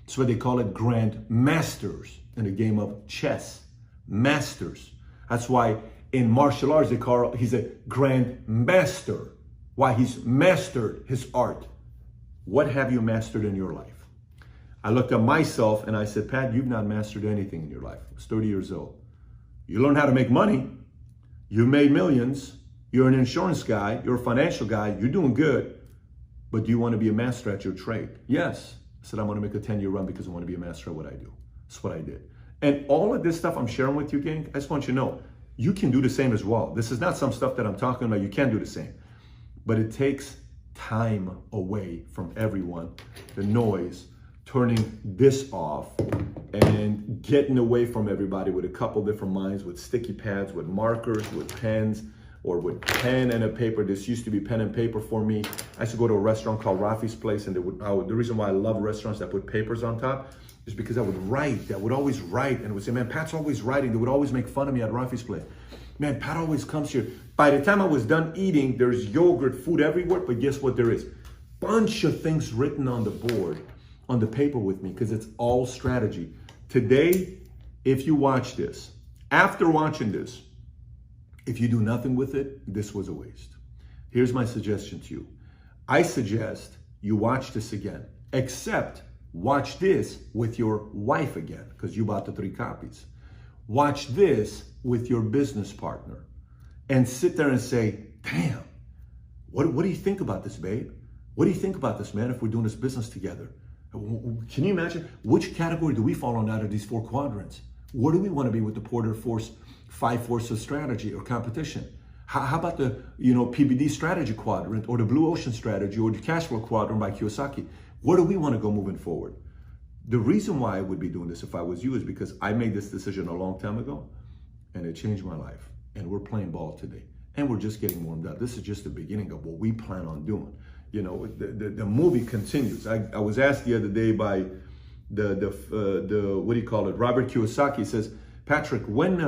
That's why they call it Grand Masters in the game of chess. Masters. That's why in martial arts, he's a Grand Master. Why? He's mastered his art. What have you mastered in your life? I looked at myself and I said, Pat, you've not mastered anything in your life. I was 30 years old. You learned how to make money. You made millions. You're an insurance guy. You're a financial guy. You're doing good. But do you want to be a master at your trade? Yes. I said, I'm going to make a 10-year run because I want to be a master at what I do. That's what I did. And all of this stuff I'm sharing with you, gang, I just want you to know, you can do the same as well. This is not some stuff that I'm talking about. You can do the same. But it takes time away from everyone, the noise, turning this off and getting away from everybody with a couple different minds, with sticky pads, with markers, with pens, or with pen and a paper. This used to be pen and paper for me. I used to go to a restaurant called Rafi's Place, and the reason why I love restaurants that put papers on top is because I would write. I would always write and would say, man, Pat's always writing. They would always make fun of me at Rafi's Place. Man, Pat always comes here. By the time I was done eating, there's yogurt, food everywhere, but guess what there is? Bunch of things written on the board, on the paper with me, because it's all strategy. Today, if you watch this, after watching this, if you do nothing with it, this was a waste. Here's my suggestion to you. I suggest you watch this again, except watch this with your wife again, because you bought the 3 copies. Watch this with your business partner and sit there and say, damn, what do you think about this, babe? What do you think about this, man, if we're doing this business together? Can you imagine? Which category do we fall on out of these 4 quadrants? Where do we want to be with the Porter Force 5 Forces strategy or competition? How about the PBD strategy quadrant, or the Blue Ocean strategy, or the cash flow quadrant by Kiyosaki? Where do we want to go moving forward? The reason why I would be doing this if I was you is because I made this decision a long time ago and it changed my life. And we're playing ball today. And we're just getting warmed up. This is just the beginning of what we plan on doing. The movie continues. I was asked the other day by what do you call it? Robert Kiyosaki. He says, Patrick, when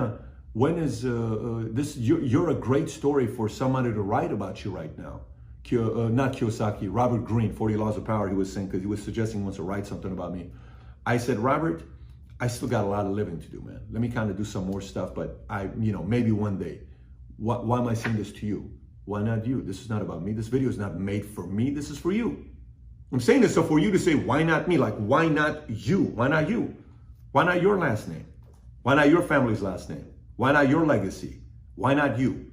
is this? You're a great story for somebody to write about you right now. Not Kiyosaki, Robert Greene, 40 Laws of Power, he was saying, because he was suggesting he wants to write something about me. I said, Robert, I still got a lot of living to do, man. Let me kind of do some more stuff, but maybe one day. Why am I saying this to you? Why not you? This is not about me. This video is not made for me. This is for you. I'm saying this so for you to say, why not me? Like, why not you? Why not you? Why not your last name? Why not your family's last name? Why not your legacy? Why not you?